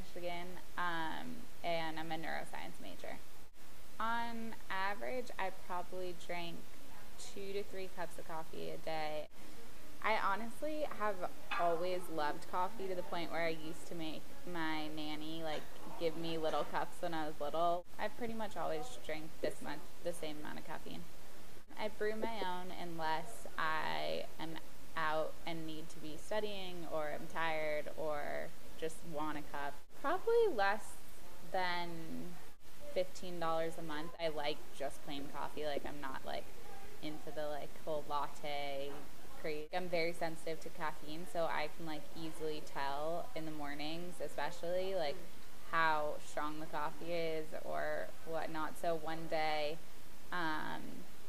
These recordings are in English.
Michigan, and I'm a neuroscience major. On average, I probably drink 2 to 3 cups of coffee a day. I honestly have always loved coffee to the point where I used to make my nanny like give me little cups when I was little. I pretty much always drink the same amount of caffeine. I brew my own unless I am out and need to be studying, or I'm tired, or just want a cup. Probably less than $15 a month. I like just plain coffee. Like, I'm not like into the like whole latte craze. I'm very sensitive to caffeine, so I can like easily tell in the mornings, especially like how strong the coffee is or whatnot. So one day,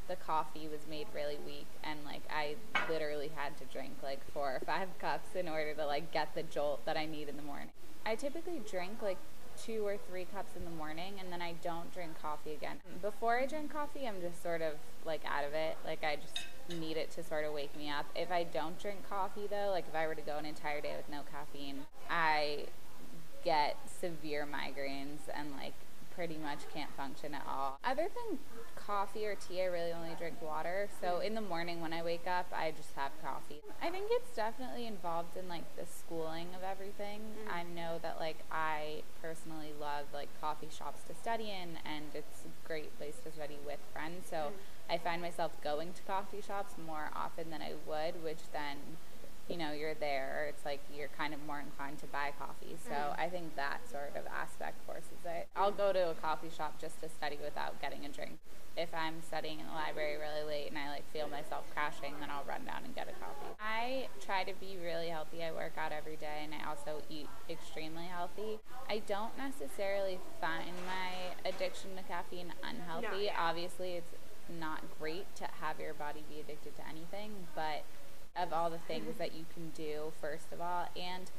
the coffee was made really weak, and like I literally had to drink like 4 or 5 cups in order to like get the jolt that I need in the morning. I typically drink like 2 or 3 cups in the morning, and then I don't drink coffee again. Before I drink coffee, I'm just sort of like out of it. Like, I just need it to sort of wake me up. If I don't drink coffee though, like if I were to go an entire day with no caffeine, I get severe migraines and like pretty much can't function at all. Other than coffee or tea, I really only drink water. So in the morning when I wake up, I just have coffee. I think it's definitely involved in like the schooling of everything. I know that like I personally love like coffee shops to study in, and it's a great place to study with friends. So I find myself going to coffee shops more often than I would, which then, you know, you're there, it's like you're kind of more inclined to buy coffee. So I think that sort of aspect forces it. I'll go to a coffee shop just to study without getting a drink. If I'm studying in the library really late and I like feel myself crashing, then I'll run down and get a coffee. I try to be really healthy. I work out every day, and I also eat extremely healthy. I don't necessarily find my addiction to caffeine unhealthy. No. Obviously, it's not great to have your body be addicted to anything, but of all the things that you can do, first of all, and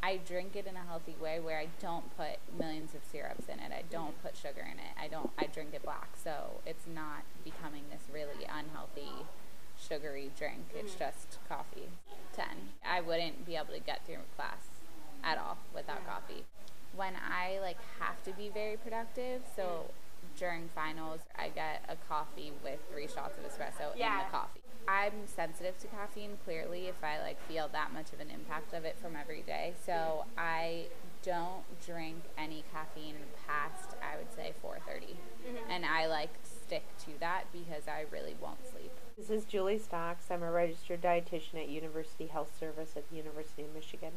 I drink it in a healthy way where I don't put millions of syrups in it. I don't put sugar in it. I drink it black, so it's not becoming this really unhealthy sugary drink. It's just coffee. 10. I wouldn't be able to get through class at all without coffee. When I like have to be very productive, so during finals, I get a coffee with 3 shots of espresso in the coffee. I'm sensitive to caffeine, clearly, if I like feel that much of an impact of it from every day. So I don't drink any caffeine past, I would say, 4:30. And I like stick to that because I really won't sleep. This is Julie Stocks. I'm a registered dietitian at University Health Service at the University of Michigan.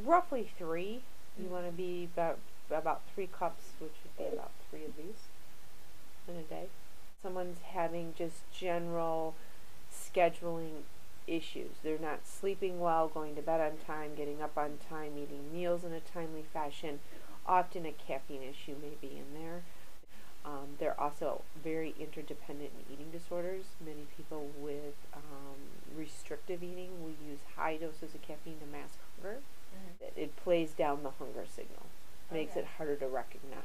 Roughly 3. You want to be about 3 cups, which would be about 3 of these in a day. Someone's having just general scheduling issues. They're not sleeping well, going to bed on time, getting up on time, eating meals in a timely fashion. Often a caffeine issue may be in there. They're also very interdependent in eating disorders. Many people with restrictive eating will use high doses of caffeine to mask hunger. It plays down the hunger signal, makes it harder to recognize.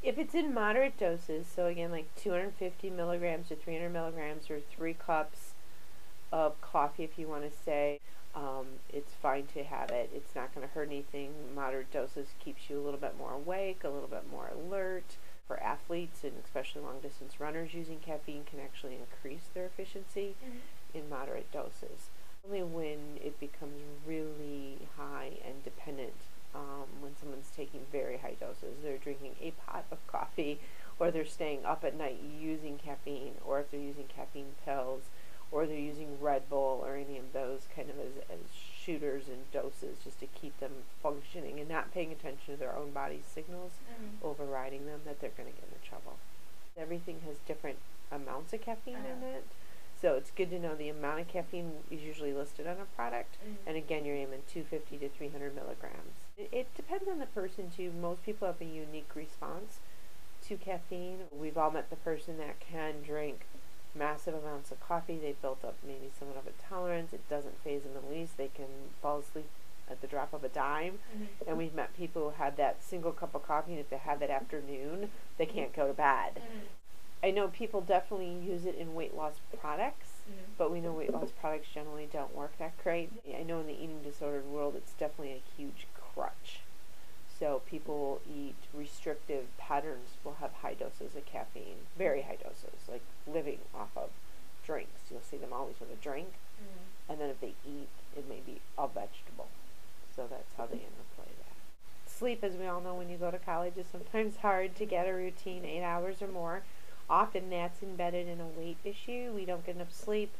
If it's in moderate doses, so again, like 250 milligrams to 300 milligrams or 3 cups of coffee, if you want to say, it's fine to have it. It's not going to hurt anything. Moderate doses keeps you a little bit more awake, a little bit more alert. For athletes, and especially long-distance runners, using caffeine can actually increase their efficiency in moderate doses. Only when it becomes really high and dependent, when someone's taking very high doses, they're drinking a pot of coffee, or they're staying up at night using caffeine, or if they're using caffeine pills, or they're using Red Bull or any of those kind of as shooters and doses just to keep them functioning and not paying attention to their own body's signals, overriding them, that they're going to get in trouble. Everything has different amounts of caffeine in it. So it's good to know the amount of caffeine is usually listed on a product. And again, you're aiming 250 to 300 milligrams. It depends on the person too. Most people have a unique response to caffeine. We've all met the person that can drink massive amounts of coffee. They've built up maybe somewhat of a tolerance. It doesn't faze them in the least. They can fall asleep at the drop of a dime. And we've met people who had that single cup of coffee, and if they have that afternoon, they can't go to bed. I know people definitely use it in weight loss products, but we know weight loss products generally don't work that great. I know in the eating disordered world, it's definitely a huge crutch So people will eat restrictive patterns will have high doses of caffeine, very high doses, like living off of drinks. You'll see them always with a drink, and then if they eat, it may be a vegetable. So that's how they interplay that. Sleep, as we all know, when you go to college is sometimes hard to get a routine, 8 hours or more. Often that's embedded in a weight issue. We don't get enough sleep.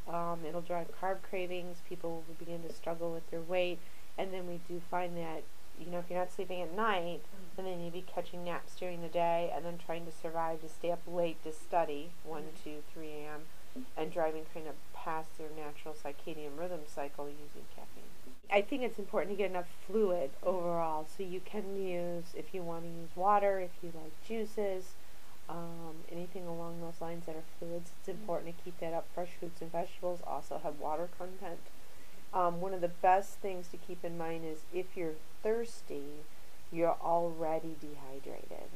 It'll drive carb cravings. People will begin to struggle with their weight. And then we do find that, you know, if you're not sleeping at night, and then you'd be catching naps during the day and then trying to survive to stay up late to study, 1, 2, 3 a.m., and driving kind of past their natural circadian rhythm cycle using caffeine. I think it's important to get enough fluid overall. So you can use, if you want to use water, if you like juices, anything along those lines that are fluids, it's important to keep that up. Fresh fruits and vegetables also have water content. One of the best things to keep in mind is if you're thirsty, you're already dehydrated.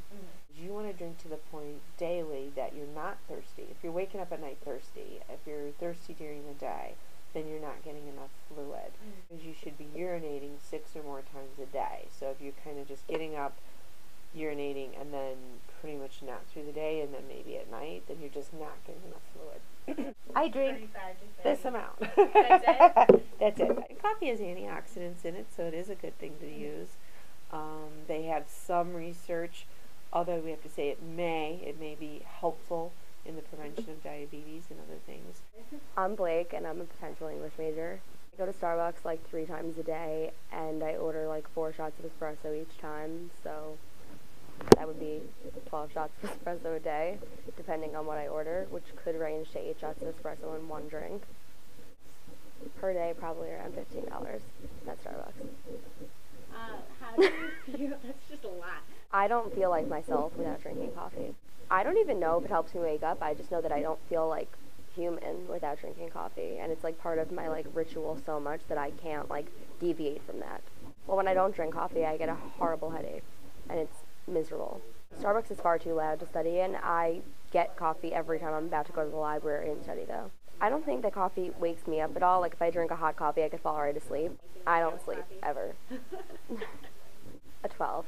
You want to drink to the point daily that you're not thirsty. If you're waking up at night thirsty, if you're thirsty during the day, then you're not getting enough fluid. Because you should be urinating 6 or more times a day. So if you're kind of just getting up, urinating, and then pretty much not through the day, and then maybe at night, then you're just not getting enough fluid. I drink this amount. That's it? That's it. Coffee has antioxidants in it, so it is a good thing to use. They have some research, although we have to say it may be helpful in the prevention of diabetes and other things. I'm Blake, and I'm a potential English major. I go to Starbucks like 3 times a day, and I order like 4 shots of espresso each time, so that would be 12 shots of espresso a day, depending on what I order, which could range to 8 shots of espresso in one drink. Per day, probably around $15 at Starbucks. How do you feel? That's just a lot. I don't feel like myself without drinking coffee. I don't even know if it helps me wake up. I just know that I don't feel like human without drinking coffee, and it's like part of my like ritual so much that I can't like deviate from that. Well, when I don't drink coffee, I get a horrible headache, and it's miserable. Starbucks is far too loud to study in. I get coffee every time I'm about to go to the library and study, though. I don't think that coffee wakes me up at all. Like, if I drink a hot coffee, I could fall right asleep. I don't sleep, ever. A 12.